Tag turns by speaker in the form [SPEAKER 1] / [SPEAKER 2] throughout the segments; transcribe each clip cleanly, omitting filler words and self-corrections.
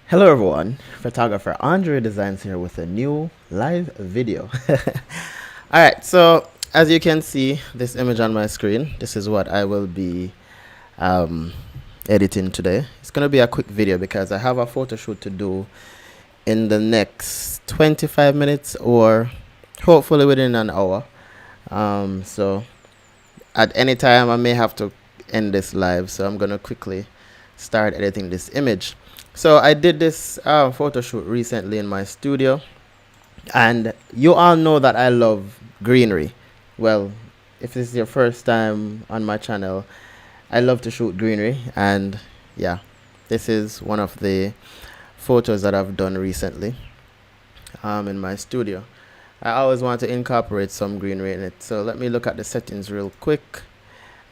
[SPEAKER 1] Hello everyone, photographer Andredesignz here with a new live video. Alright, so as you can see this image on my screen, this is what I will be editing today. It's going to be a quick video because I have a photo shoot to do in the next 25 minutes or hopefully within an hour. So at any time I may have to end this live, so I'm going to quickly start editing this image. So I did this photo shoot recently in my studio, and you all know that I love greenery. Well, if this is your first time on my channel, I love to shoot greenery, and yeah, this is one of the photos that I've done recently in my studio. I always want to incorporate some greenery in it, so let me look at the settings real quick.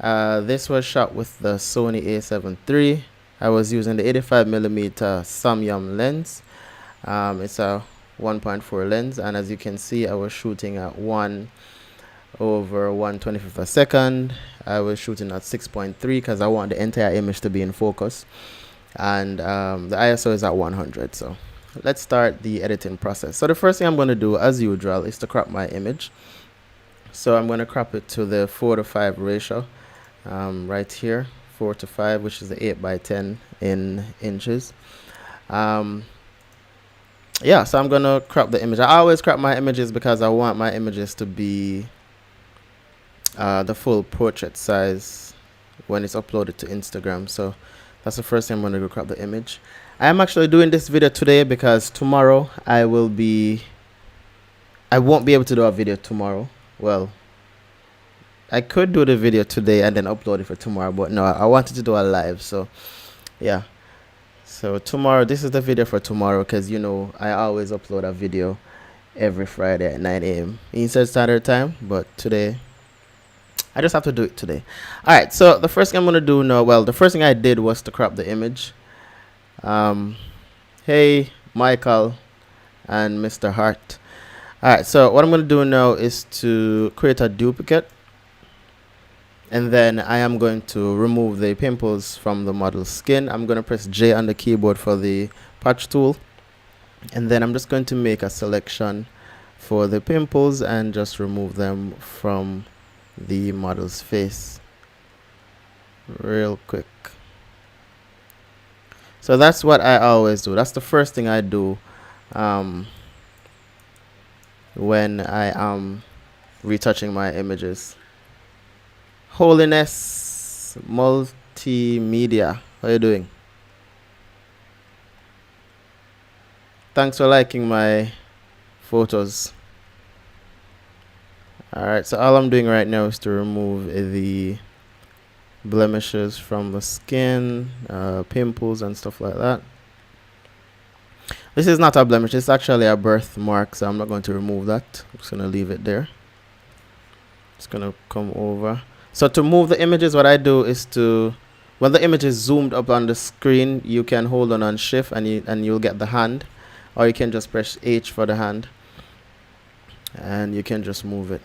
[SPEAKER 1] This was shot with the Sony a7 III. I was using the 85mm Samyang lens. It's a 1.4 lens, and as you can see, I was shooting at 1/125 a second. I was shooting at 6.3 because I want the entire image to be in focus, and the ISO is at 100. So let's start the editing process. So the first thing I'm going to do, as usual, is to crop my image. So I'm going to crop it to the 4:5 ratio right here. 4:5, which is the 8:10 in inches. Yeah, so I'm gonna crop the image. I always crop my images because I want my images to be the full portrait size when it's uploaded to Instagram. So that's the first thing I'm gonna do, crop the image. I am actually doing this video today because tomorrow I won't be able to do a video tomorrow. Well, I could do the video today and then upload it for tomorrow, but no, I wanted to do a live. So yeah, so tomorrow, this is the video for tomorrow, because you know I always upload a video every Friday at 9 a.m. Eastern Standard Time, but today I just have to do it today. All right, so the first thing I'm gonna do now, well, the first thing I did was to crop the image. Hey Michael and Mr. Hart. All right, so what I'm gonna do now is to create a duplicate, and then I am going to remove the pimples from the model's skin. I'm going to press J on the keyboard for the patch tool, and then I'm just going to make a selection for the pimples and just remove them from the model's face real quick. So that's what I always do. That's the first thing I do when I am retouching my images. Holiness Multimedia, how are you doing? Thanks for liking my photos. Alright, so all I'm doing right now is to remove the blemishes from the skin, pimples and stuff like that. This is not a blemish, it's actually a birthmark, so I'm not going to remove that. I'm just going to leave it there. It's going to come over. So to move the images, what I do is to, when the image is zoomed up on the screen, you can hold on shift and you'll get the hand, or you can just press H for the hand and you can just move it.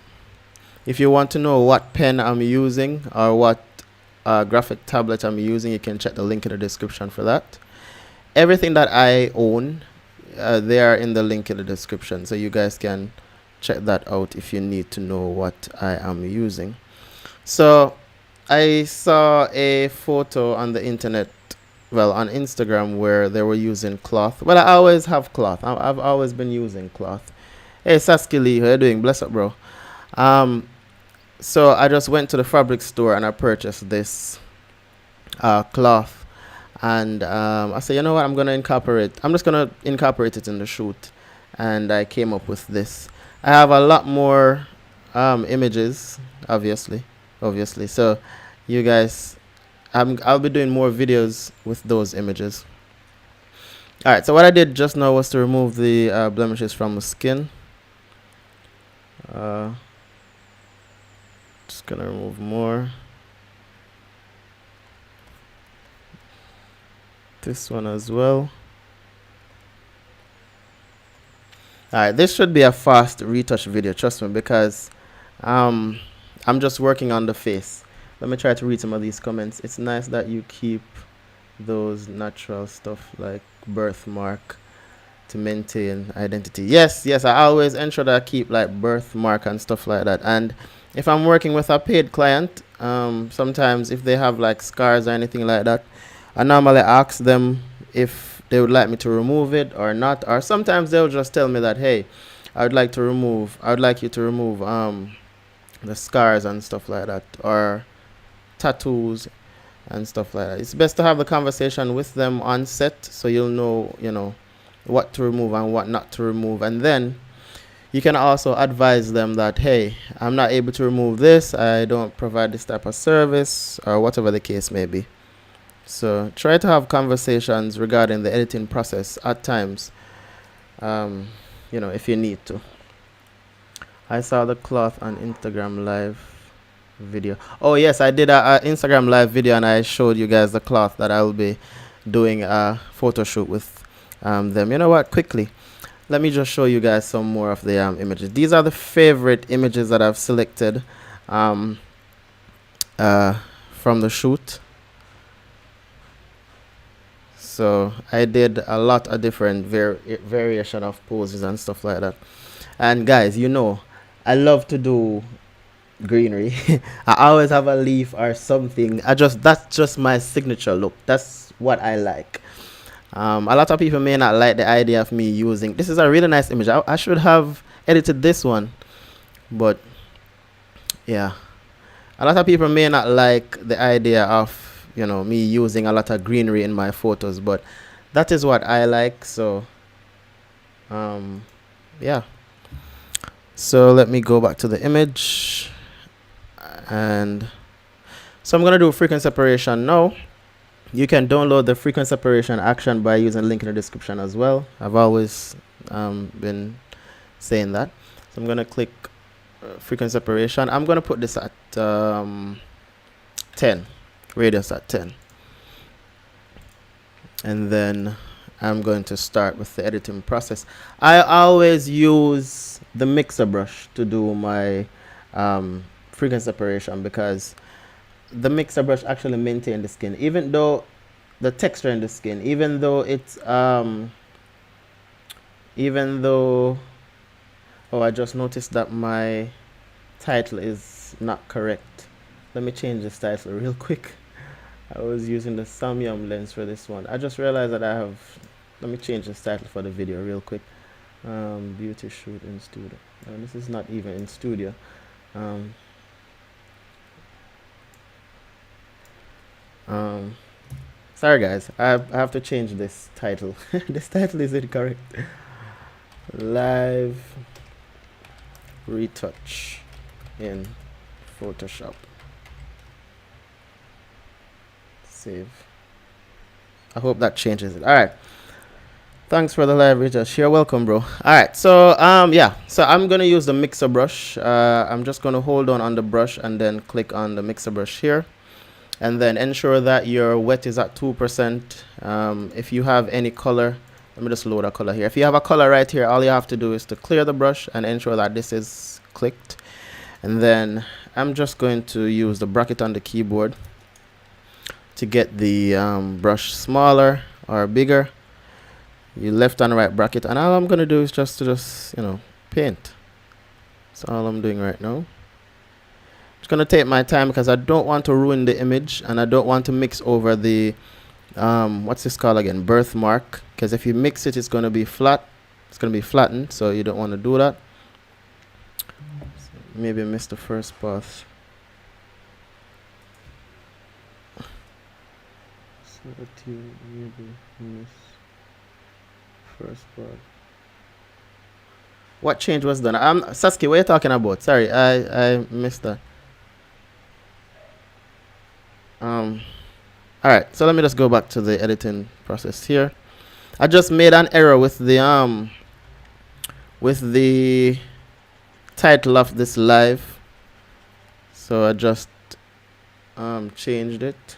[SPEAKER 1] If you want to know what pen I'm using or what graphic tablet I'm using, you can check the link in the description for that. Everything that I own, they are in the link in the description, so you guys can check that out if you need to know what I am using. So I saw a photo on the internet, well, on Instagram, where they were using cloth. Well, I always have cloth. I've always been using cloth. Hey Saskia Lee, how you doing? Bless up, bro. So I just went to the fabric store and I purchased this cloth, and I said, you know what, I'm just gonna incorporate it in the shoot, and I came up with this. I have a lot more images, obviously, so you guys, I'll be doing more videos with those images. All right, so what I did just now was to remove the blemishes from the skin. Just gonna remove more. This one as well. All right, this should be a fast retouch video, trust me, because I'm just working on the face. Let me try to read some of these comments. It's nice that you keep those natural stuff like birthmark to maintain identity. Yes, yes, I always ensure that I keep like birthmark and stuff like that. And if I'm working with a paid client, sometimes if they have like scars or anything like that, I normally ask them if they would like me to remove it or not. Or sometimes they'll just tell me that, hey, I would like you to remove the scars and stuff like that, or tattoos and stuff like that. It's best to have the conversation with them on set so you'll know, what to remove and what not to remove. And then you can also advise them that, hey, I'm not able to remove this, I don't provide this type of service, or whatever the case may be. So try to have conversations regarding the editing process at times, if you need to. I saw the cloth on Instagram live video. Oh yes, I did a Instagram live video and I showed you guys the cloth that I'll be doing a photo shoot with them. You know what, quickly let me just show you guys some more of the images. These are the favorite images that I've selected from the shoot. So I did a lot of different variation of poses and stuff like that. And guys, I love to do greenery. I always have a leaf or something. That's just my signature look. That's what I like. A lot of people may not like the idea of me using this. Is a really nice image. I should have edited this one, but yeah, a lot of people may not like the idea of me using a lot of greenery in my photos, but that is what I like. So yeah, so let me go back to the image. And so I'm going to do frequency separation now. You can download the frequency separation action by using the link in the description as well. I've always been saying that. So I'm going to click frequency separation. I'm going to put this at 10, radius at 10. And then I'm going to start with the editing process. I always use the mixer brush to do my frequency separation, because the mixer brush actually maintains the skin, even though the texture in the skin, even though I just noticed that my title is not correct. Let me change this title real quick. I was using the Samyang lens for this one. I just realized that let me change this title for the video real quick. Beauty shoot in studio. This is not even in studio. Sorry guys, I have to change this title. This title is incorrect. Live retouch in Photoshop. Save. I hope that changes it. All right, thanks for the live retouch. You're welcome, bro. All right, so yeah, so I'm gonna use the mixer brush. I'm just gonna hold on the brush and then click on the mixer brush here, and then ensure that your wet is at 2%. If you have any color, let me just load a color here. If you have a color right here, all you have to do is to clear the brush and ensure that this is clicked. And then I'm just going to use the bracket on the keyboard to get the brush smaller or bigger. You left and right bracket, and all I'm going to do is just paint. That's all I'm doing right now. Just going to take my time because I don't want to ruin the image, and I don't want to mix over the what's this called again, birthmark, because if you mix it, it's going to be flat. It's going to be flattened, so you don't want to do that. So maybe miss the first pass. So that you maybe miss first part. What change was done? Sasuke, what are you talking about? Sorry, I missed that. Alright, so let me just go back to the editing process here. I just made an error with the title of this live. So I just changed it.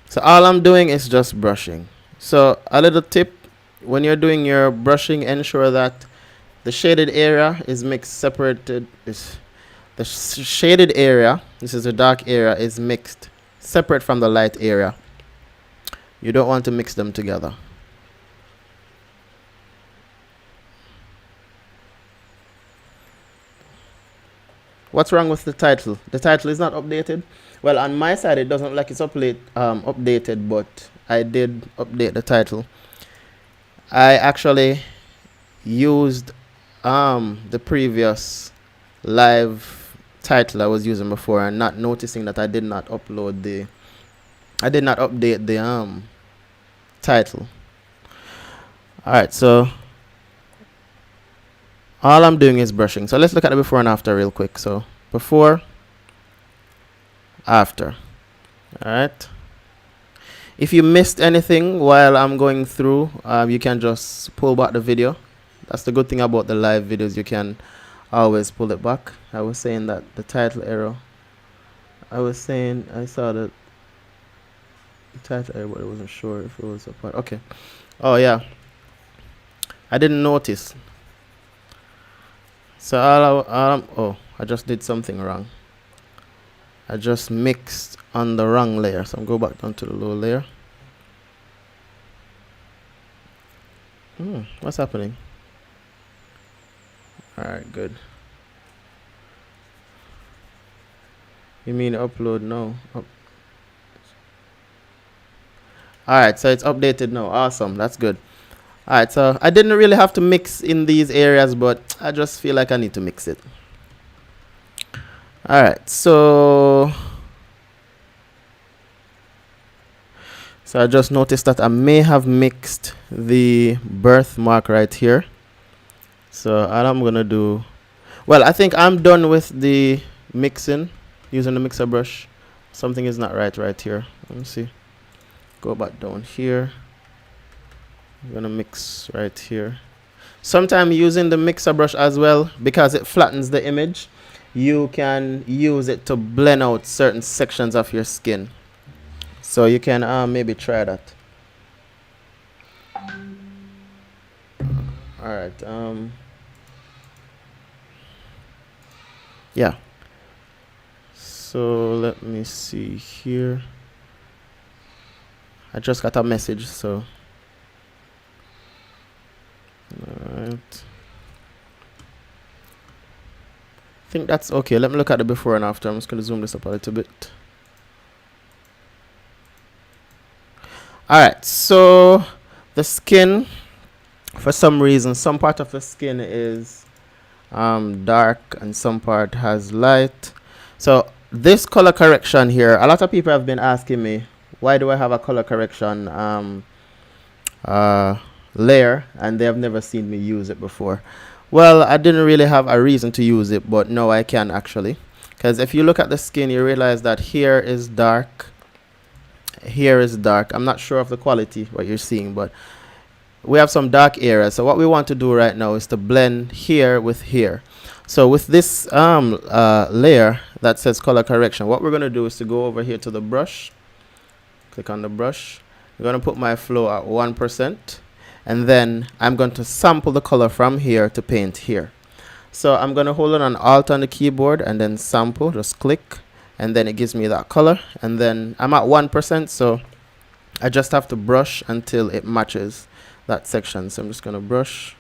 [SPEAKER 1] So all I'm doing is just brushing. So a little tip, when you're doing your brushing, ensure that the shaded area is mixed separated. the shaded area, this is the dark area, is mixed separate from the light area. You don't want to mix them together. What's wrong with the title? The title is not updated. Well, on my side, it doesn't look like it's updated, but I did update the title. I actually used the previous live title I was using before, and not noticing that I did not update the title. Alright, so all I'm doing is brushing. So let's look at the before and after real quick. So before, after. Alright. If you missed anything while I'm going through, you can just pull back the video. That's the good thing about the live videos. You can always pull it back. I was saying that the title error. I saw the title error, but I wasn't sure if it was a part. Okay. Oh yeah. I didn't notice. So I just did something wrong. I just mixed on the wrong layer. So I'm going back down to the low layer. What's happening? Alright, good. You mean upload now? Alright, so it's updated now. Awesome, that's good. Alright, so I didn't really have to mix in these areas, but I just feel like I need to mix it. Alright, so I just noticed that I may have mixed the birthmark right here. So all I'm gonna do, well, I think I'm done with the mixing using the mixer brush. Something is not right here. Let me see. Go back down here. I'm gonna mix right here. Sometimes using the mixer brush as well, because it flattens the image, you can use it to blend out certain sections of your skin. So you can maybe try that. Alright, yeah. So let me see here. I just got a message, so alright. I think that's okay. Let me look at the before and after. I'm just going to zoom this up a little bit. Alright, so the skin, for some reason, some part of the skin is dark and some part has light. So this color correction here, a lot of people have been asking me, why do I have a color correction layer, and they have never seen me use it before. Well, I didn't really have a reason to use it, but no, I can actually, because if you look at the skin, you realize that here is dark, here is dark. I'm not sure of the quality what you're seeing, but we have some dark areas. So what we want to do right now is to blend here with here. So with this layer that says color correction, what we're going to do is to go over here to the brush, click on the brush. I'm going to put my flow at 1%, and then I'm going to sample the color from here to paint here. So I'm going to hold on Alt on the keyboard and then sample, just click, and then it gives me that color. And then I'm at 1%, so I just have to brush until it matches that section. So I'm just going to brush.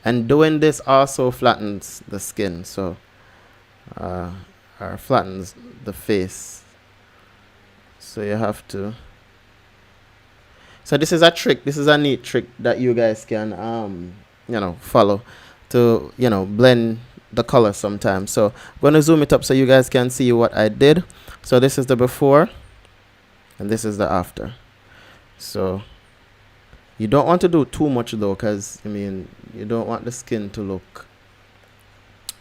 [SPEAKER 1] And doing this also flattens the skin, so or flattens the face. So you have to. So this is a trick. This is a neat trick that you guys can follow to blend the color sometimes. So I'm going to zoom it up so you guys can see what I did. So this is the before and this is the after. So you don't want to do too much though, because you don't want the skin to look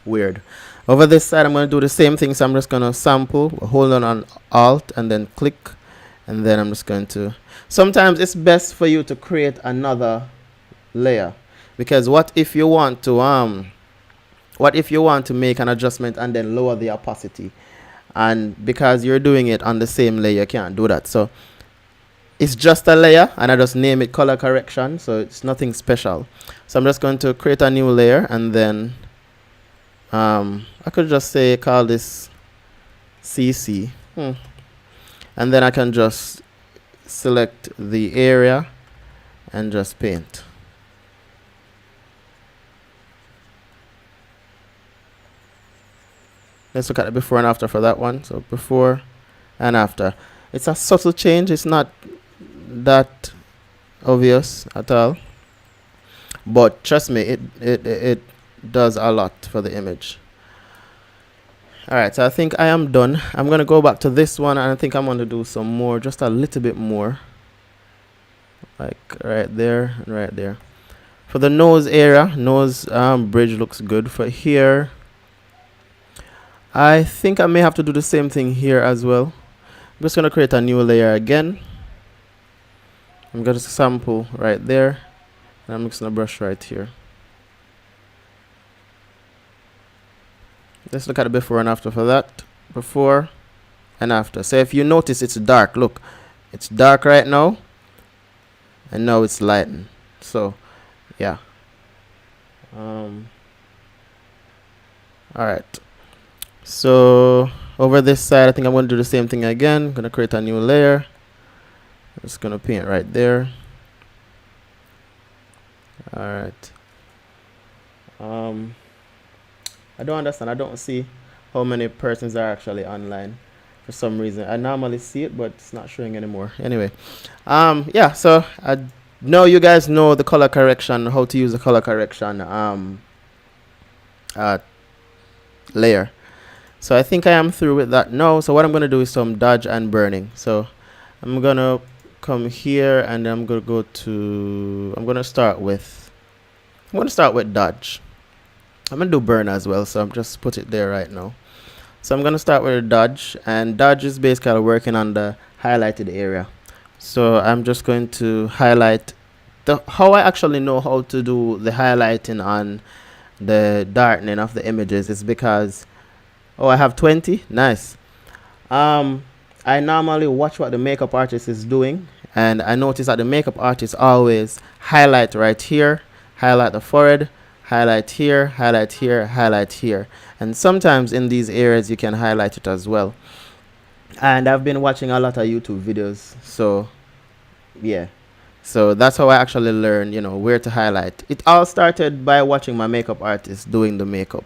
[SPEAKER 1] weird. Over this side I'm going to do the same thing, so I'm just going to sample, hold on Alt and then click, and then I'm just going to, sometimes it's best for you to create another layer, because what if you want to make an adjustment and then lower the opacity, and because you're doing it on the same layer, you can't do that. So it's just a layer, and I just name it color correction, so it's nothing special. So I'm just going to create a new layer, and then I could just say call this CC, and then I can just select the area and just paint. Let's look at the before and after for that one. So before and after. It's a subtle change. It's not that obvious at all. But trust me, it does a lot for the image. Alright, so I think I am done. I'm going to go back to this one, and I think I'm going to do some more, just a little bit more. Like right there and right there. For the nose area, nose bridge looks good. For here, I think I may have to do the same thing here as well. I'm just going to create a new layer again. I'm going to sample right there, and I'm just going to brush right here. Let's look at the before and after for that. Before and after. So if you notice, it's dark. Look, it's dark right now, and now it's lightened. So yeah. Alright. So over this side, I think I'm going to do the same thing again. I'm going to create a new layer. I'm just going to paint right there. Alright. I don't understand. I don't see how many persons are actually online for some reason. I normally see it, but it's not showing anymore. Anyway, yeah. So I know you guys know the color correction, how to use the color correction layer. So I think I am through with that now. So what I'm going to do is some dodge and burning. So I'm going to come here, and I'm going to go to, I'm going to start with dodge. I'm going to do burn as well, so I'm just put it there right now. So I'm going to start with a dodge, and dodge is basically working on the highlighted area. So I'm just going to highlight how I actually know how to do the highlighting on the darkening of the images is because, oh, I have 20. Nice. I normally watch what the makeup artist is doing, and I notice that the makeup artist always highlight right here, highlight the forehead, highlight here, highlight here, highlight here. And sometimes in these areas you can highlight it as well. And I've been watching a lot of YouTube videos, so yeah. So that's how I actually learned, you know, where to highlight. It all started by watching my makeup artist doing the makeup.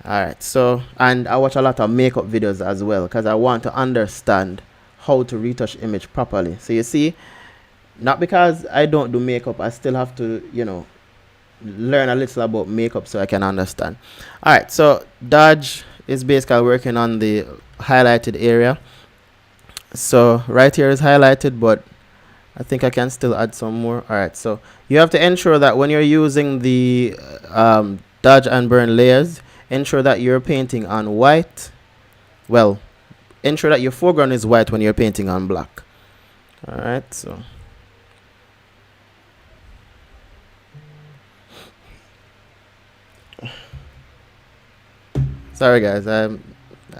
[SPEAKER 1] Alright, so, and I watch a lot of makeup videos as well because I want to understand how to retouch image properly. So you see, not because I don't do makeup, I still have to, you know, learn a little about makeup so I can understand. Alright, so dodge is basically working on the highlighted area. So right here is highlighted, but I think I can still add some more. Alright, so you have to ensure that when you're using the dodge and burn layers, ensure that you're painting on white. Well, ensure that your foreground is white when you're painting on black. Alright, so sorry guys, I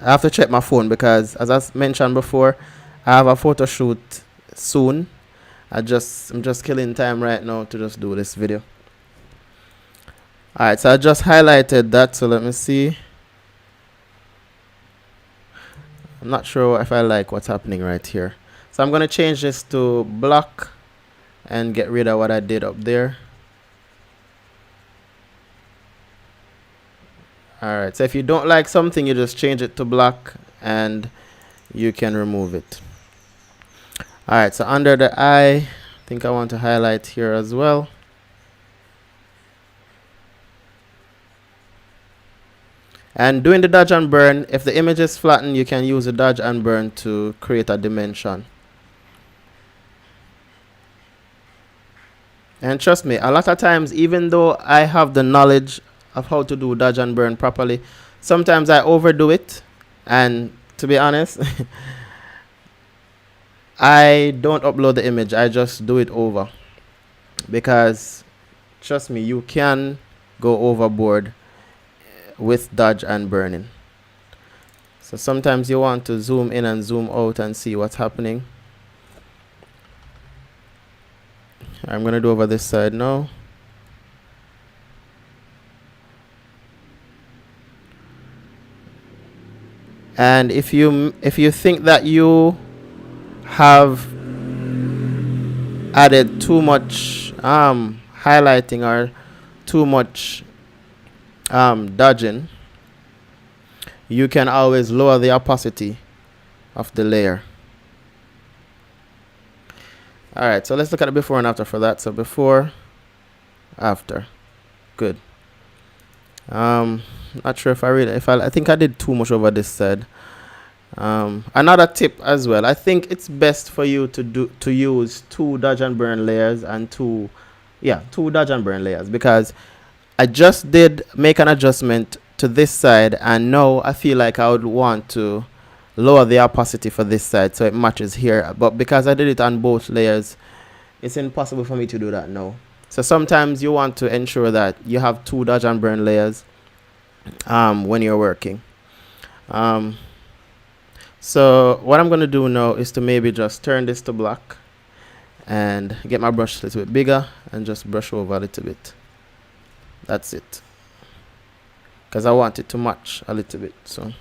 [SPEAKER 1] have to check my phone because, as I mentioned before, I have a photo shoot soon. I'm just killing time right now to just do this video. Alright, so I just highlighted that, so let me see. I'm not sure if I like what's happening right here. So I'm going to change this to black and get rid of what I did up there. Alright, so if you don't like something, you just change it to black and you can remove it. Alright, so under the eye, I think I want to highlight here as well. And doing the dodge and burn, if the image is flattened, you can use the dodge and burn to create a dimension. And trust me, a lot of times, even though I have the knowledge of how to do dodge and burn properly, sometimes I overdo it, and to be honest, I don't upload the image, I just do it over, because trust me, you can go overboard with dodge and burning. So sometimes you want to zoom in and zoom out and see what's happening. I'm going to do over this side now. And if you think that you have added too much highlighting or too much dodging, you can always lower the opacity of the layer. Alright, so let's look at the before and after for that. So before, after. Good. Not sure if I think I did too much over this side. Another tip as well, I think it's best for you to use two dodge and burn layers and two dodge and burn layers, because I just did make an adjustment to this side, and now I feel like I would want to lower the opacity for this side so it matches here, but because I did it on both layers, it's impossible for me to do that now. So sometimes you want to ensure that you have two dodge and burn layers when you're working. So what I'm going to do now is to maybe just turn this to black and get my brush a little bit bigger and just brush over a little bit. That's it, because I want it to match a little bit. So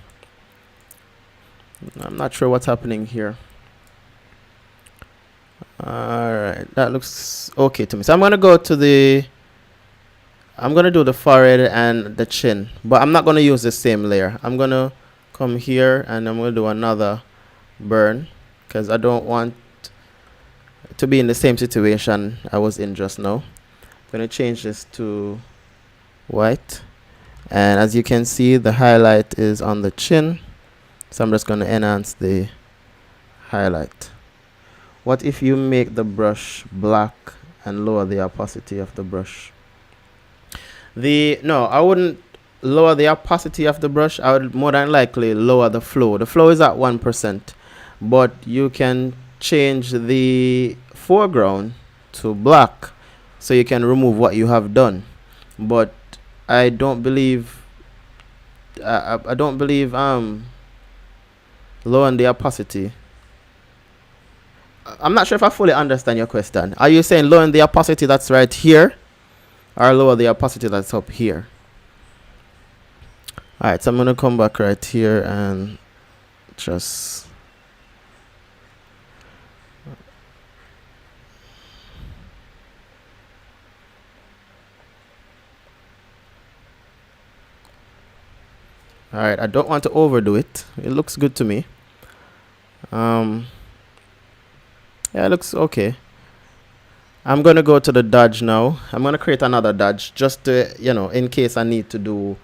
[SPEAKER 1] I'm not sure what's happening here. Alright, that looks okay to me. So I'm going to go to I'm going to do the forehead and the chin, but I'm not going to use the same layer. I'm going to come here and I'm going to do another burn, because I don't want to be in the same situation I was in just now. I'm going to change this to white, and as you can see, the highlight is on the chin, so I'm just going to enhance the highlight. What if you make the brush black and lower the opacity of the brush? No, I wouldn't lower the opacity of the brush. I would more than likely lower the flow. The flow is at 1%, but you can change the foreground to black so you can remove what you have done. But I don't believe lowering the opacity. I'm not sure if I fully understand your question. Are you saying lowering the opacity that's right here, or lower the opacity that's up here? Alright, so I'm going to come back right here and just alright, I don't want to overdo it. It looks good to me. Yeah, it looks okay. I'm going to go to the dodge now. I'm going to create another dodge just to, in case I need to do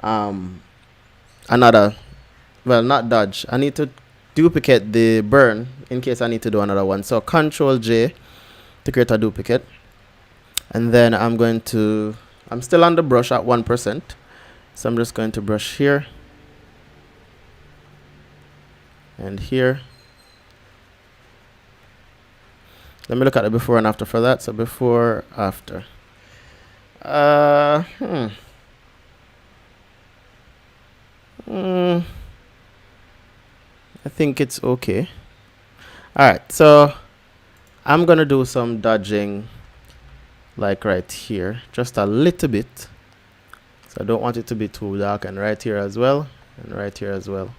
[SPEAKER 1] another, well, not dodge. I need to duplicate the burn in case I need to do another one. So Control J to create a duplicate. And then I'm still on the brush at 1%. So I'm just going to brush here and here. Let me look at the before and after for that. So before, after. I think it's okay. Alright, so I'm going to do some dodging like right here. Just a little bit. So I don't want it to be too dark. And right here as well. And right here as well.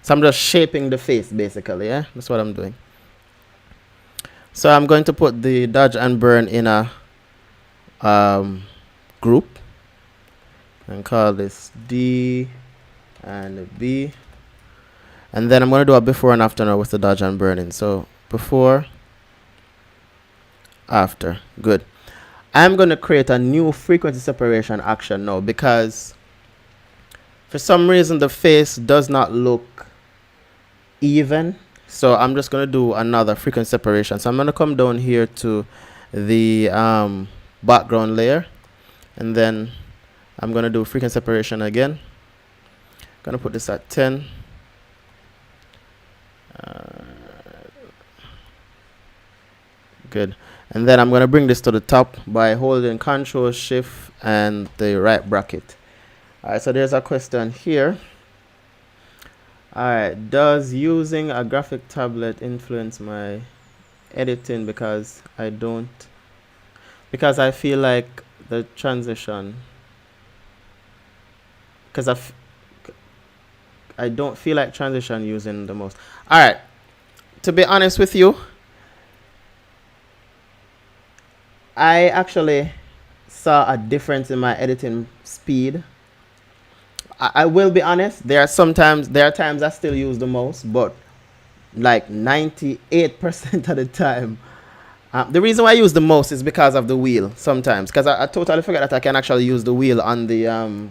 [SPEAKER 1] So I'm just shaping the face basically. Yeah, that's what I'm doing. So I'm going to put the dodge and burn in a group. And call this D and B. And then I'm going to do a before and after now with the dodge and burning. So before, after. Good. I'm going to create a new frequency separation action now, because for some reason the face does not look even. So I'm just going to do another frequency separation. So I'm going to come down here to the background layer. And then I'm going to do frequency separation again. I'm going to put this at 10. Good. And then I'm going to bring this to the top by holding Control Shift and the right bracket. Alright, so there's a question here. Alright, does using a graphic tablet influence my editing because I don't because I feel like the transition, because I don't feel like transition using the most. All right, to be honest with you, I actually saw a difference in my editing speed. I will be honest, there are times I still use the mouse, but like 98% of the time, the reason why I use the mouse is because of the wheel sometimes, because I totally forget that I can actually use the wheel on the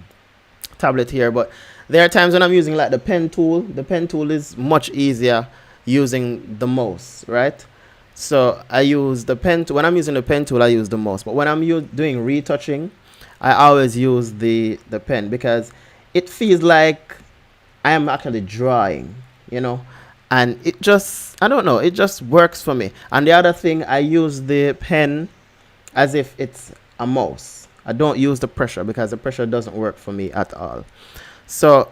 [SPEAKER 1] tablet here. But there are times when I'm using like the pen tool. The pen tool is much easier using the mouse, right? So I use the pen when I'm using the pen tool, I use the mouse. But when I'm doing retouching, I always use the pen, because it feels like I am actually drawing, you know. And it just, I don't know, it just works for me. And the other thing, I use the pen as if it's a mouse. I don't use the pressure, because the pressure doesn't work for me at all. So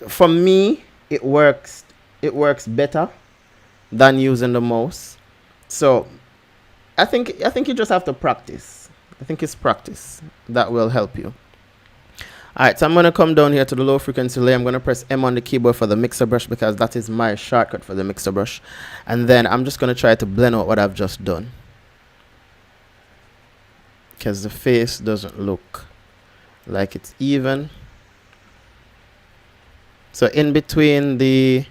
[SPEAKER 1] for me, it works better than using the mouse. So I think you just have to practice. I think it's practice that will help you. Alright, so I'm going to come down here to the low frequency layer. I'm going to press M on the keyboard for the mixer brush, because that is my shortcut for the mixer brush. And then I'm just going to try to blend out what I've just done, because the face doesn't look like it's even. So in between the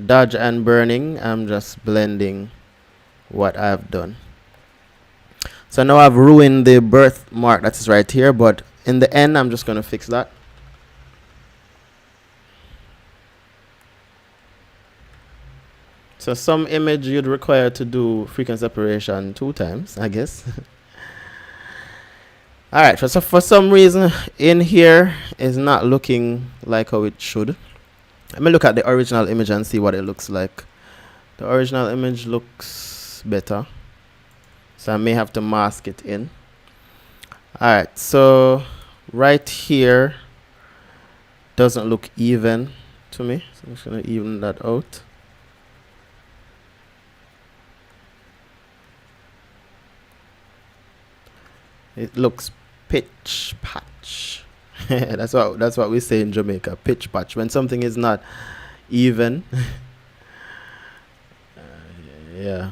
[SPEAKER 1] dodge and burning, I'm just blending what I've done. So now I've ruined the birthmark that is right here, but in the end, I'm just going to fix that. So some image you'd require to do frequency separation 2 times, I guess. Alright, so for some reason in here is not looking like how it should. Let me look at the original image and see what it looks like. The original image looks better, so I may have to mask it in. Alright, so right here doesn't look even to me, so I'm just going to even that out. It looks pitch patch. that's what we say in Jamaica, pitch patch, when something is not even. Yeah.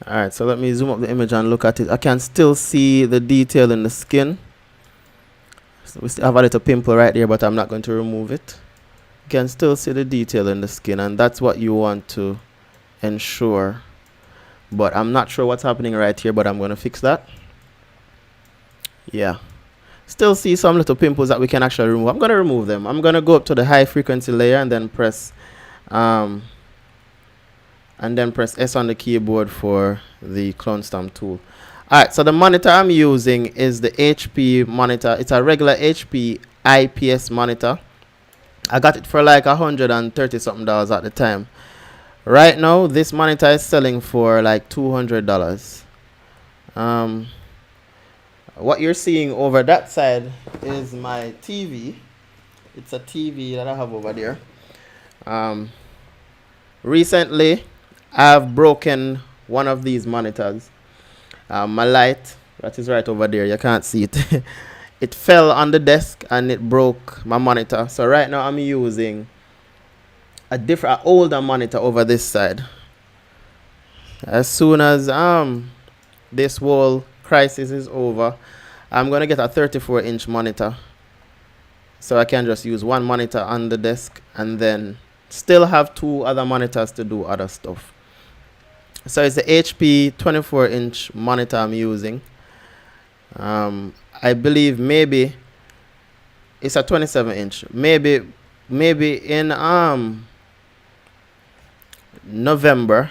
[SPEAKER 1] Alright, so let me zoom up the image and look at it. I can still see the detail in the skin. So we still have a little pimple right there, but I'm not going to remove it. You can still see the detail in the skin, and that's what you want to ensure. But I'm not sure what's happening right here, but I'm going to fix that. Yeah. Still see some little pimples that we can actually remove. I'm going to remove them. I'm going to go up to the high frequency layer and then press S on the keyboard for the clone stamp tool. Alright, so the monitor I'm using is the HP monitor. It's a regular HP IPS monitor. I got it for like $130 something at the time. Right now, this monitor is selling for like $200. What you're seeing over that side is my TV. It's a TV that I have over there. Recently, I've broken one of these monitors. My light, that is right over there, you can't see it. It fell on the desk and it broke my monitor. So right now I'm using a older monitor over this side. As soon as this whole crisis is over, I'm gonna get a 34-inch monitor, so I can just use one monitor on the desk and then still have 2 other monitors to do other stuff. So it's the HP 24-inch monitor I'm using. I believe maybe it's a 27-inch. Maybe in November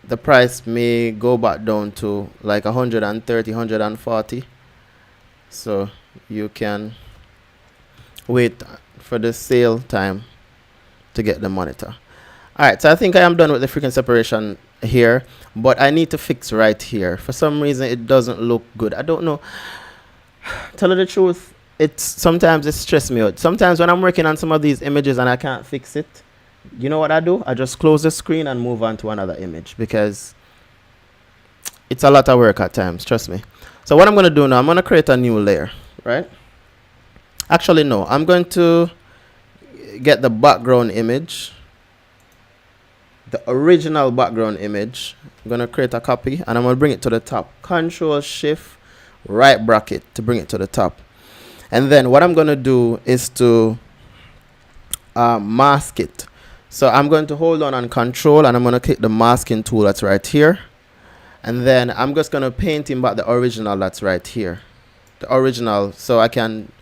[SPEAKER 1] the price may go back down to like 130, 140. So you can wait for the sale time to get the monitor. Alright, so I think I am done with the frequency separation here, but I need to fix right here. For some reason it doesn't look good. I don't know. Tell you the truth, sometimes it stresses me out. Sometimes when I'm working on some of these images and I can't fix it, you know what I do? I just close the screen and move on to another image because it's a lot of work at times, trust me. So what I'm going to do now, I'm going to create a new layer, right? Actually, no, I'm going to get the background image, the original background image. I'm going to create a copy and I'm going to bring it to the top. Control Shift right bracket to bring it to the top. And then what I'm going to do is to mask it. So I'm going to hold on and control and I'm going to click the masking tool that's right here. And then I'm just going to paint in back the original that's right here. The original, so I can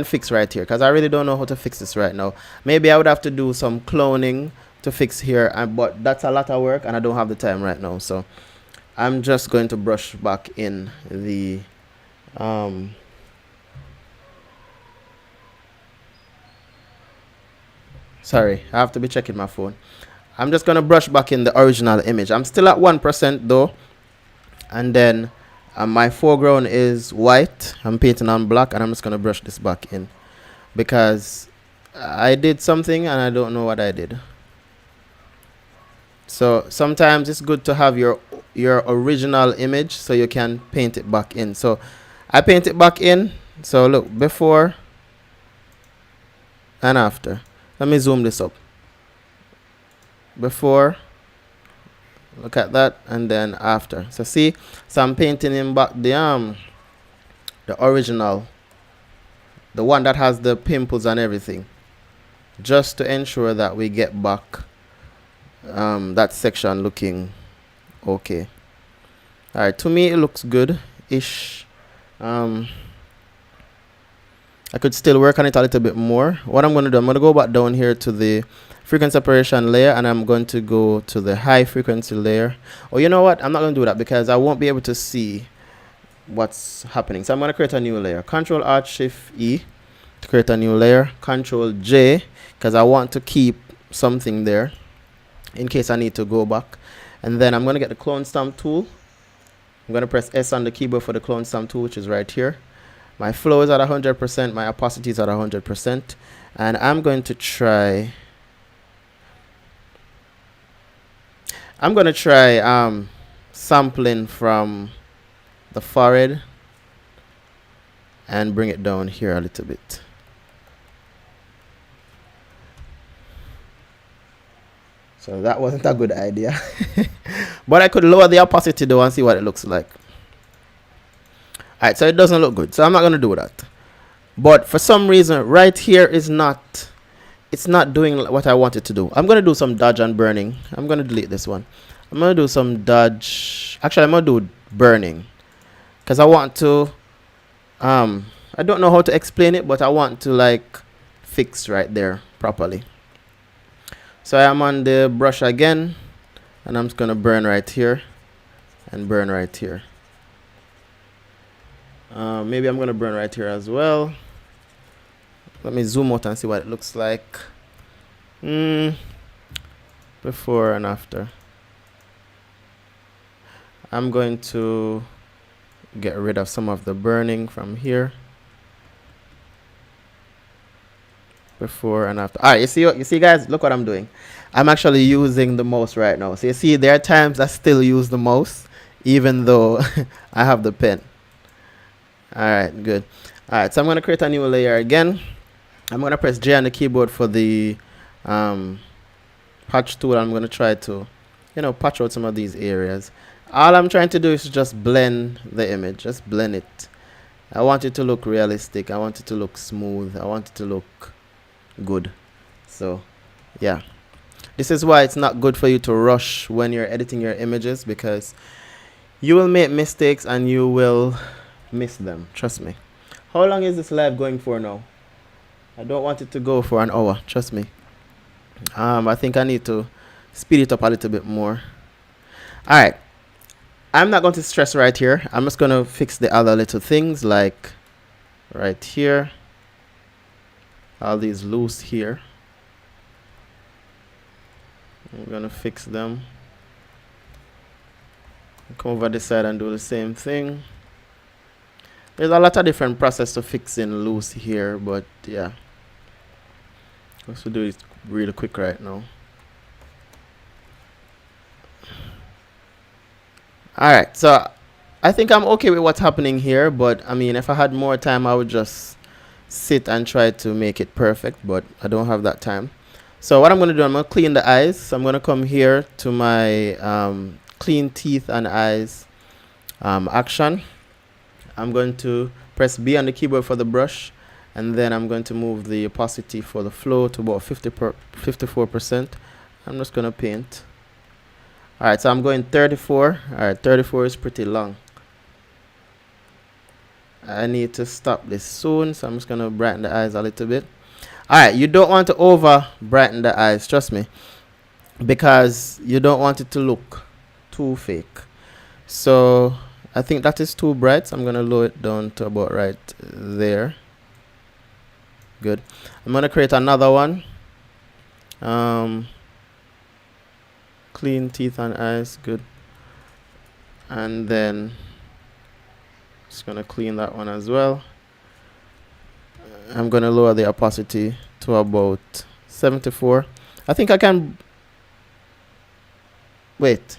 [SPEAKER 1] fix right here, because I really don't know how to fix this right now. Maybe I would have to do some cloning to fix here, but that's a lot of work and I don't have the time right now. So I'm just going to brush back in the sorry, I have to be checking my phone. I'm just going to brush back in the original image. I'm still at 1% though. And then my foreground is white. I'm painting on black and I'm just going to brush this back in because I did something and I don't know what I did. So sometimes it's good to have your original image so you can paint it back in. So I paint it back in. So look, before and after. Let me zoom this up. Before, look at that, and then after. So see, so I'm painting in back the original, the one that has the pimples and everything, just to ensure that we get back that section looking okay. All right, to me it looks good ish. I could still work on it a little bit more. What I'm going to do, I'm going to go back down here to the frequency separation layer and I'm going to go to the high frequency layer. Oh, you know what? I'm not going to do that because I won't be able to see what's happening. So I'm going to create a new layer. Control Alt Shift E to create a new layer. Control J because I want to keep something there in case I need to go back. And then I'm going to get the clone stamp tool. I'm going to press S on the keyboard for the clone stamp tool, which is right here. My flow is at 100%, my opacity is at 100%, and I'm going to try sampling from the forehead and bring it down here a little bit. So that wasn't a good idea. But I could lower the opacity though and see what it looks like. Alright, so it doesn't look good, so I'm not going to do that. But for some reason, right here it's not doing what I want it to do. I'm going to do some dodge and burning. I'm going to delete this one. I'm going to do some dodge. Actually, I'm going to do burning. Because I want to, I don't know how to explain it, but I want to like fix right there properly. So I am on the brush again, and I'm just going to burn right here and burn right here. Maybe I'm going to burn right here as well. Let me zoom out and see what it looks like. Before and after. I'm going to get rid of some of the burning from here. Before and after. Alright, you see guys, look what I'm doing. I'm actually using the mouse right now. So you see there are times I still use the mouse even though I have the pen. Alright, good. Alright, so I'm going to create a new layer again. I'm going to press J on the keyboard for the patch tool. I'm going to try to, patch out some of these areas. All I'm trying to do is just blend the image. Just blend it. I want it to look realistic. I want it to look smooth. I want it to look good. So, yeah. This is why it's not good for you to rush when you're editing your images, because you will make mistakes and you will miss them. Trust me. How long is this live going for now? I don't want it to go for an hour. Trust me. I think I need to speed it up a little bit more. Alright. I'm not going to stress right here. I'm just going to fix the other little things like right here. All these loose here. I'm going to fix them. Come over this side and do the same thing. There's a lot of different process to fixing loose here, but yeah. Let's do it really quick right now. All right, so I think I'm okay with what's happening here, but I mean, if I had more time, I would just sit and try to make it perfect, but I don't have that time. So what I'm going to do, I'm going to clean the eyes. So I'm going to come here to my clean teeth and eyes action. I'm going to press B on the keyboard for the brush, and then I'm going to move the opacity for the flow to about 54%. I'm just going to paint. All right, so I'm going 34. All right, 34 is pretty long. I need to stop this soon, so I'm just going to brighten the eyes a little bit. All right, you don't want to over brighten the eyes, trust me, because you don't want it to look too fake. So I think that is too bright, so I'm going to lower it down to about right there. Good. I'm going to create another one. Clean teeth and eyes, good. And then just going to clean that one as well. I'm going to lower the opacity to about 74. I think I can... Wait.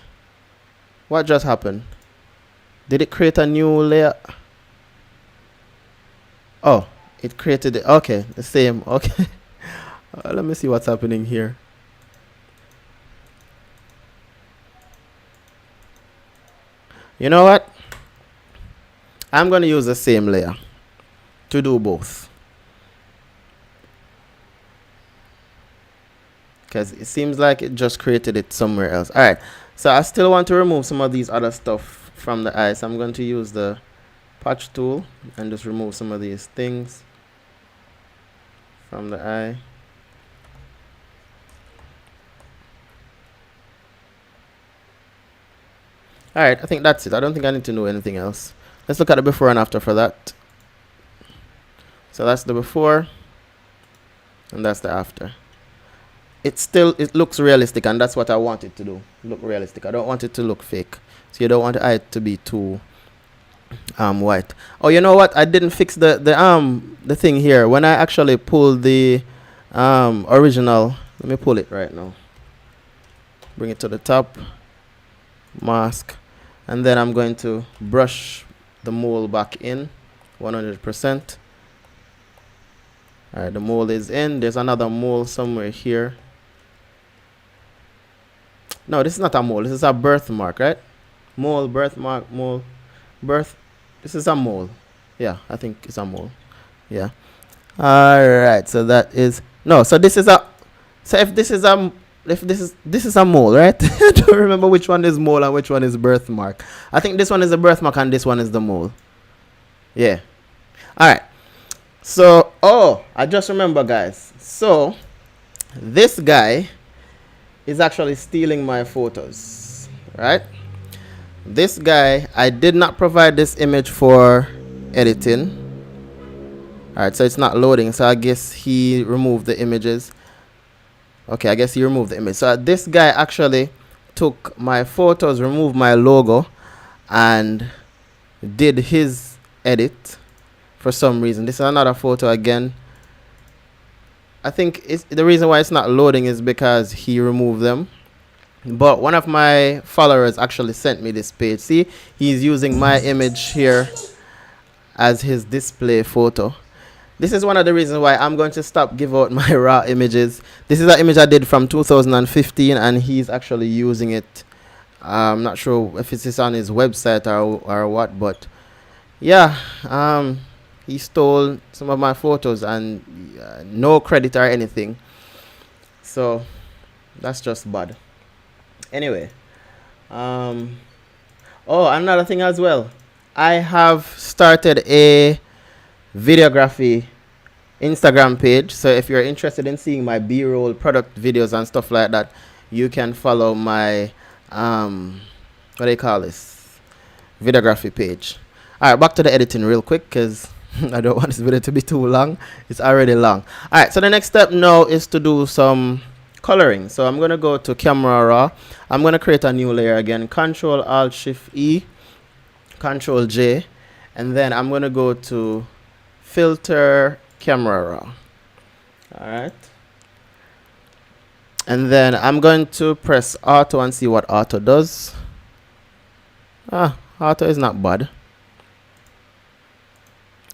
[SPEAKER 1] What just happened? Did it create a new layer? Oh, it created it. Okay, the same. Okay. Let me see what's happening here. You know what? I'm going to use the same layer to do both, because it seems like it just created it somewhere else. All right, so I still want to remove some of these other stuff from the eye, so I'm going to use the patch tool and just remove some of these things from the eye. All right, I think that's it. I don't think I need to know anything else. Let's look at the before and after for that. So that's the before, and that's the after. It looks realistic, and that's what I want it to do. Look realistic. I don't want it to look fake. So you don't want the eye to be too white. Oh, you know what? I didn't fix the thing here. When I actually pulled the original, let me pull it right now. Bring it to the top. Mask. And then I'm going to brush the mole back in 100%. All right, the mole is in. There's another mole somewhere here. No, this is not a mole. This is a birthmark, right? Mole, birthmark, mole, birth. This is a mole. Yeah, I think it's a mole. Yeah. All right. So that is no. So this is a. So if this is a. If this is a mole, right? I don't remember which one is mole and which one is birthmark. I think this one is the birthmark and this one is the mole. Yeah. All right. So, oh, I just remember, guys. So, this guy is actually stealing my photos, right? This guy, I did not provide this image for editing. All right, so it's not loading. So I guess he removed the images. Okay, I guess he removed the image. So this guy actually took my photos, removed my logo, and did his edit for some reason. This is another photo again. I think the reason why it's not loading is because he removed them. But one of my followers actually sent me this page. See, he's using my image here as his display photo. This is one of the reasons why I'm going to stop giving out my raw images. This is an image I did from 2015, and he's actually using it. I'm not sure if it's on his website or what, but yeah, he stole some of my photos and no credit or anything. So that's just bad. Anyway, oh, another thing as well. I have started a videography Instagram page, so if you're interested in seeing my B-roll product videos and stuff like that, you can follow my what do you call this, videography page. All right, back to the editing real quick, because I don't want this video to be too long. It's already long. All right, so the next step now is to do some coloring. So I'm going to go to camera raw. I'm going to create a new layer again. Control Alt Shift E, Control J, and then I'm going to go to filter camera raw. All right, and then I'm going to press auto and see what auto does. Auto is not bad.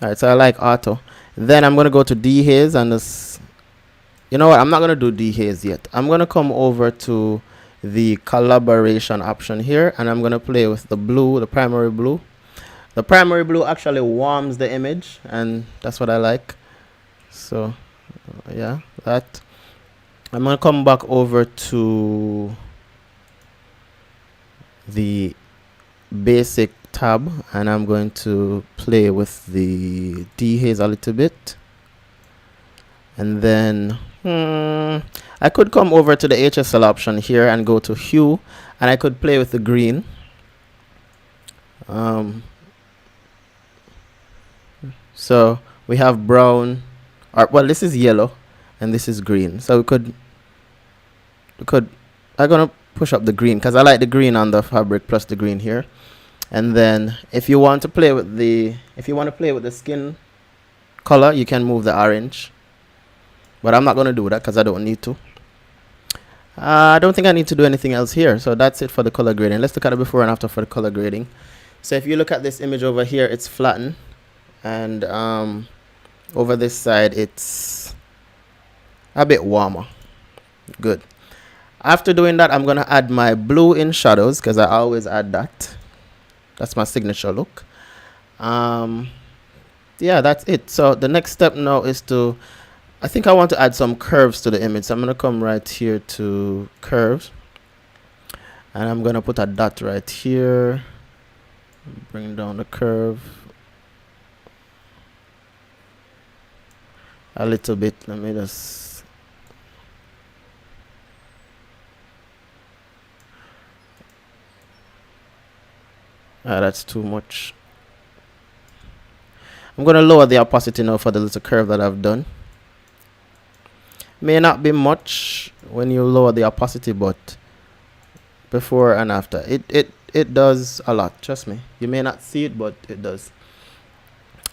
[SPEAKER 1] Alright, so I like auto. Then I'm gonna go to dehaze and this. You know what? I'm not gonna do dehaze yet. I'm gonna come over to the collaboration option here, and I'm gonna play with the blue, the primary blue. The primary blue actually warms the image, and that's what I like. So yeah, that. I'm gonna come back over to the basic tab, and I'm going to play with the dehaze a little bit, and then I could come over to the HSL option here and go to hue, and I could play with the green. So we have brown, or well, this is yellow and this is green. So we could I'm gonna push up the green because I like the green on the fabric plus the green here. And then if you want to play with the skin color, you can move the orange, but I'm not gonna do that because I don't need to. I don't think I need to do anything else here. So that's it for the color grading. Let's look at the before and after for the color grading. So if you look at this image over here, it's flattened, and over this side it's a bit warmer. Good. After doing that, I'm gonna add my blue in shadows because I always add that. That's my signature look. Yeah, that's it. So the next step now is to, I think I want to add some curves to the image. So I'm gonna come right here to curves, and I'm gonna put a dot right here, bring down the curve a little bit. Let me just that's too much. I'm gonna lower the opacity now for the little curve that I've done. May not be much when you lower the opacity, but before and after it does a lot. Trust me. You may not see it, but it does.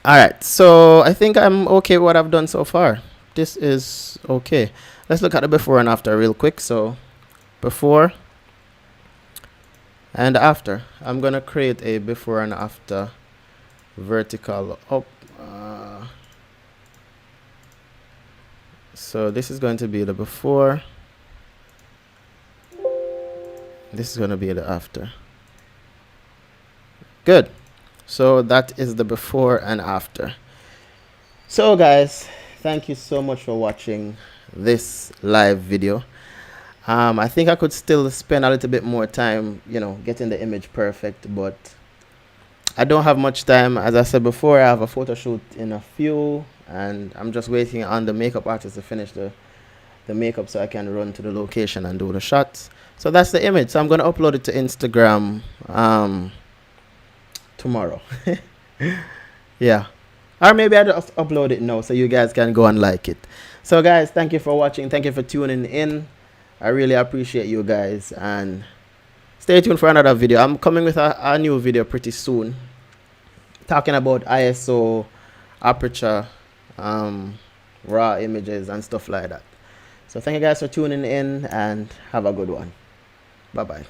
[SPEAKER 1] Alright, so I think I'm okay with what I've done so far. This is okay. Let's look at the before and after real quick. So before and after. I'm gonna create a before and after vertical up. So this is going to be the before. This is going to be the after. Good. So that is the before and after. So guys, thank you so much for watching this live video. I think I could still spend a little bit more time, you know, getting the image perfect, but I don't have much time. As I said before, I have a photo shoot in a few, and I'm just waiting on the makeup artist to finish the makeup so I can run to the location and do the shots. So that's the image. So I'm going to upload it to Instagram tomorrow. Yeah. Or maybe I just upload it now so you guys can go and like it. So guys, thank you for watching. Thank you for tuning in. I really appreciate you guys, and stay tuned for another video. I'm coming with a new video pretty soon, talking about ISO, aperture, raw images and stuff like that. So thank you guys for tuning in, and have a good one. Bye bye.